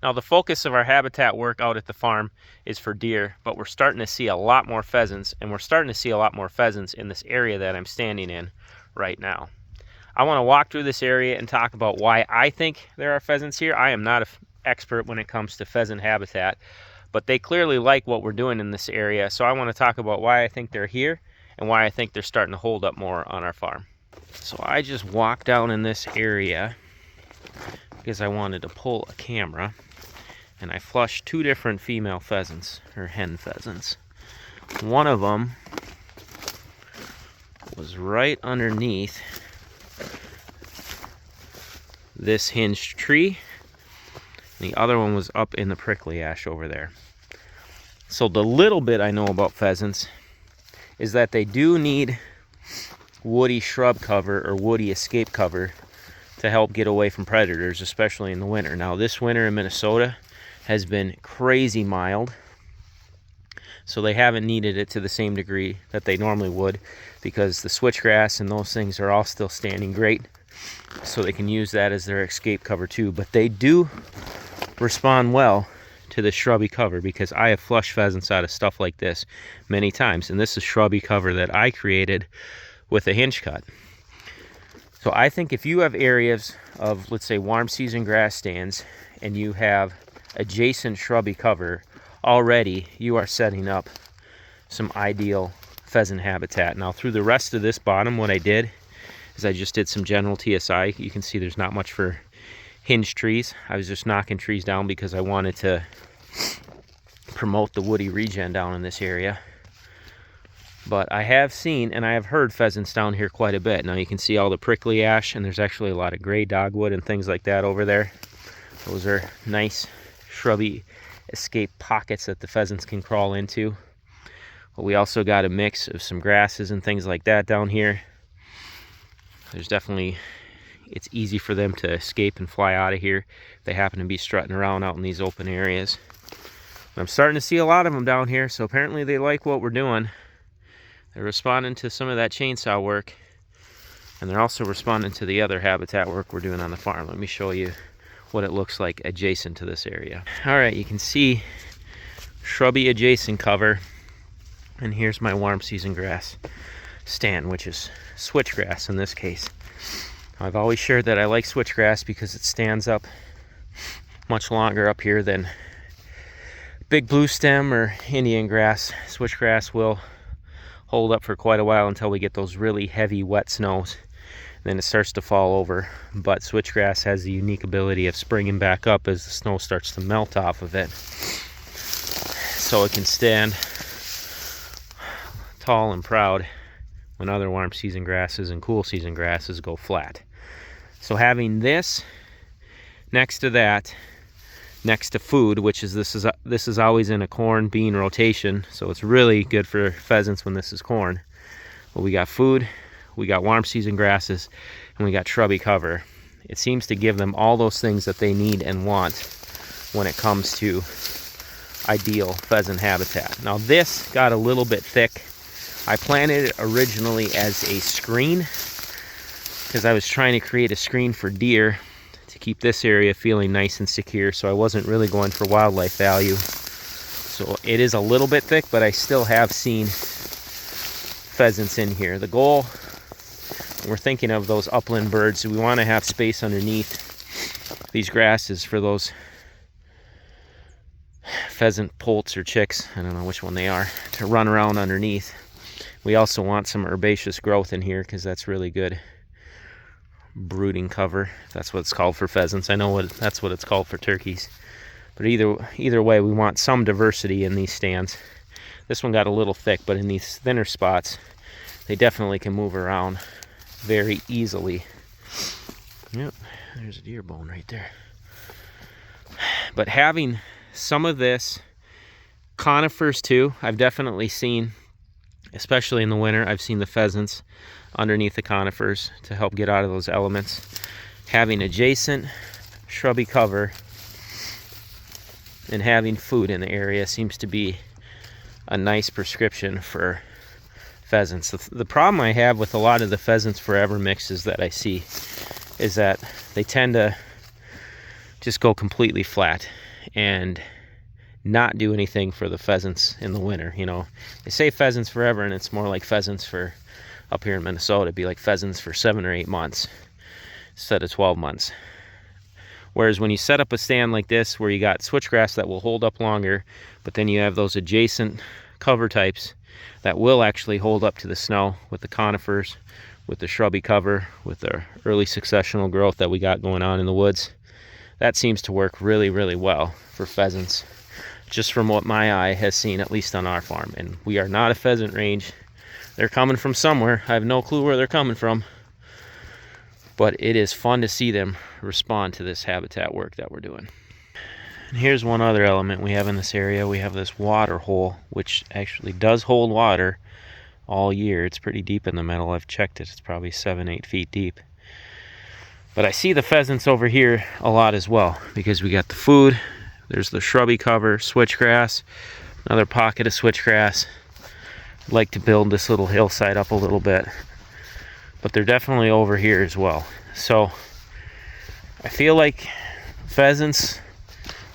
Now the focus of our habitat work out at the farm is for deer, but we're starting to see a lot more pheasants, and we're starting to see a lot more pheasants in this area that I'm standing in right now. I want to walk through this area and talk about why I think there are pheasants here. I am not an expert when it comes to pheasant habitat, but they clearly like what we're doing in this area, so I want to talk about why I think they're here and why I think they're starting to hold up more on our farm. So I just walked down in this area because I wanted to pull a camera, and I flushed two different female pheasants, or hen pheasants. One of them was right underneath this hinged tree, and the other one was up in the prickly ash over there. So the little bit I know about pheasants is that they do need woody shrub cover or woody escape cover to help get away from predators, especially in the winter. Now this winter in Minnesota has been crazy mild, so they haven't needed it to the same degree that they normally would, because the switchgrass and those things are all still standing great, so they can use that as their escape cover too. But they do respond well to the shrubby cover, because I have flushed pheasants out of stuff like this many times, and this is shrubby cover that I created with a hinge cut. So I think if you have areas of, let's say, warm season grass stands, and you have adjacent shrubby cover, already you are setting up some ideal pheasant habitat. Now through the rest of this bottom, what I did is I just did some general TSI. You can see there's not much for hinge trees. I was just knocking trees down because I wanted to promote the woody regen down in this area. But I have seen and I have heard pheasants down here quite a bit. Now you can see all the prickly ash, and there's actually a lot of gray dogwood and things like that over there. Those are nice shrubby escape pockets that the pheasants can crawl into. But we also got a mix of some grasses and things like that down here. There's definitely, it's easy for them to escape and fly out of here if they happen to be strutting around out in these open areas. But I'm starting to see a lot of them down here, so apparently they like what we're doing. They're responding to some of that chainsaw work, and they're also responding to the other habitat work we're doing on the farm. Let me show you what it looks like adjacent to this area. All right, you can see shrubby adjacent cover, and here's my warm season grass stand, which is switchgrass in this case. I've always shared that I like switchgrass because it stands up much longer up here than big blue stem or Indian grass. Switchgrass will hold up for quite a while until we get those really heavy wet snows. Then it starts to fall over, but switchgrass has the unique ability of springing back up as the snow starts to melt off of it, so it can stand tall and proud when other warm season grasses and cool season grasses go flat. So having this next to that, next to food, which is this is always in a corn bean rotation, so it's really good for pheasants when this is corn. But we got food, we got warm season grasses, and we got shrubby cover. It seems to give them all those things that they need and want when it comes to ideal pheasant habitat. Now this got a little bit thick. I planted it originally as a screen because I was trying to create a screen for deer to keep this area feeling nice and secure, so I wasn't really going for wildlife value. So it is a little bit thick, but I still have seen pheasants in here. The goal, we're thinking of those upland birds, so we want to have space underneath these grasses for those pheasant poults or chicks, I don't know which one they are, to run around underneath. We also want some herbaceous growth in here because that's really good brooding cover. That's what it's called for pheasants. I know that's what it's called for turkeys. But either way, we want some diversity in these stands. This one got a little thick, but in these thinner spots, they definitely can move around very easily. Yep, there's a deer bone right there. But having some of this, conifers too, I've definitely seen, especially in the winter, I've seen the pheasants underneath the conifers to help get out of those elements. Having adjacent shrubby cover and having food in the area seems to be a nice prescription for pheasants. The problem I have with a lot of the Pheasants Forever mixes that I see is that they tend to just go completely flat. and not do anything for the pheasants in the winter. You know, they say pheasants forever, and it's more like pheasants for, up here in Minnesota, it'd be like pheasants for 7 or 8 months instead of 12 months. Whereas when you set up a stand like this where you got switchgrass that will hold up longer, but then you have those adjacent cover types that will actually hold up to the snow with the conifers, with the shrubby cover, with the early successional growth that we got going on in the woods, that seems to work really, really well for pheasants, just from what my eye has seen, at least on our farm. And we are not a pheasant range. They're coming from somewhere. I have no clue where they're coming from. But it is fun to see them respond to this habitat work that we're doing. And here's one other element we have in this area. We have this water hole, which actually does hold water all year. It's pretty deep in the middle. I've checked it. It's probably 7-8 feet deep. But I see the pheasants over here a lot as well, because we got the food. There's the shrubby cover, switchgrass, another pocket of switchgrass. I'd like to build this little hillside up a little bit, but they're definitely over here as well. So I feel like pheasants,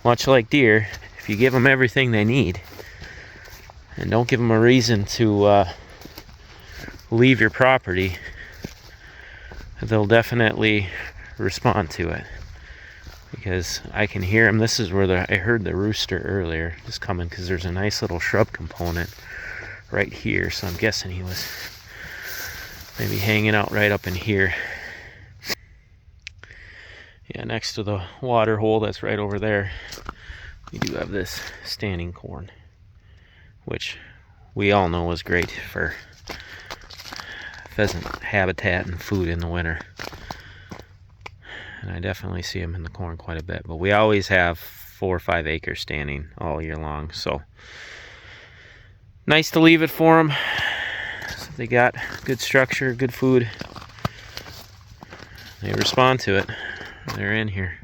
much like deer, if you give them everything they need and don't give them a reason to leave your property, they'll definitely respond to it. Because I can hear them. This is where I heard the rooster earlier just coming, because there's a nice little shrub component right here. So I'm guessing he was maybe hanging out right up in here. Yeah, next to the water hole that's right over there, we do have this standing corn, which we all know is great for pheasant habitat and food in the winter. And I definitely see them in the corn quite a bit. But we always have 4 or 5 acres standing all year long. So nice to leave it for them. So they got good structure, good food. They respond to it. They're in here.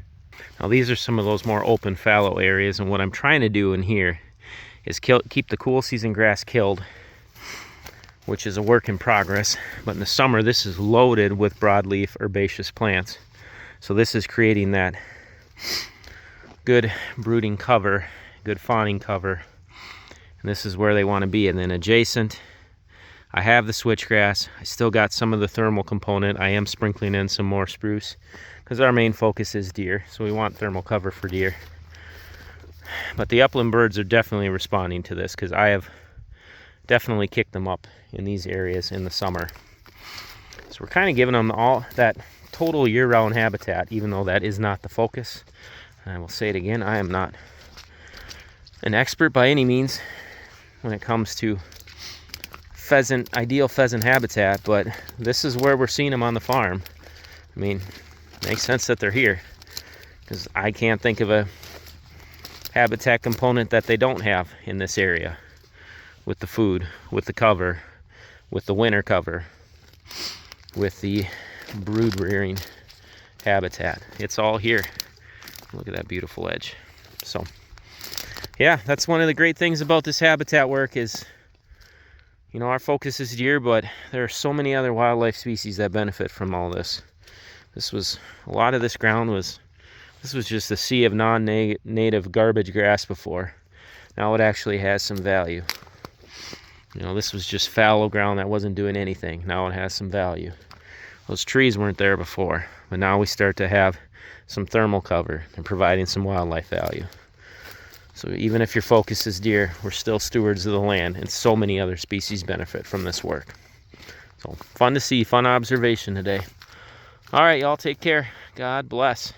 Now these are some of those more open fallow areas. And what I'm trying to do in here is keep the cool season grass killed, which is a work in progress. But in the summer, this is loaded with broadleaf herbaceous plants. So this is creating that good brooding cover, good fawning cover. And this is where they want to be. And then adjacent, I have the switchgrass. I still got some of the thermal component. I am sprinkling in some more spruce because our main focus is deer. So we want thermal cover for deer. But the upland birds are definitely responding to this, because I have definitely kicked them up in these areas in the summer. So we're kind of giving them all that total year-round habitat, even though that is not the focus. And I will say it again, I am not an expert by any means when it comes to ideal pheasant habitat, but this is where we're seeing them on the farm. I mean, it makes sense that they're here, because I can't think of a habitat component that they don't have in this area, with the food, with the cover, with the winter cover, with the brood rearing habitat. It's all here. Look at that beautiful edge. So yeah, that's one of the great things about this habitat work is, you know, our focus is deer, but there are so many other wildlife species that benefit from all this. A lot of this ground was just a sea of non-native garbage grass before. Now it actually has some value. You know, this was just fallow ground that wasn't doing anything. Now it has some value. Those trees weren't there before, but now we start to have some thermal cover and providing some wildlife value. So even if your focus is deer, we're still stewards of the land, and so many other species benefit from this work. So fun to see, fun observation today. All right, y'all, take care. God bless.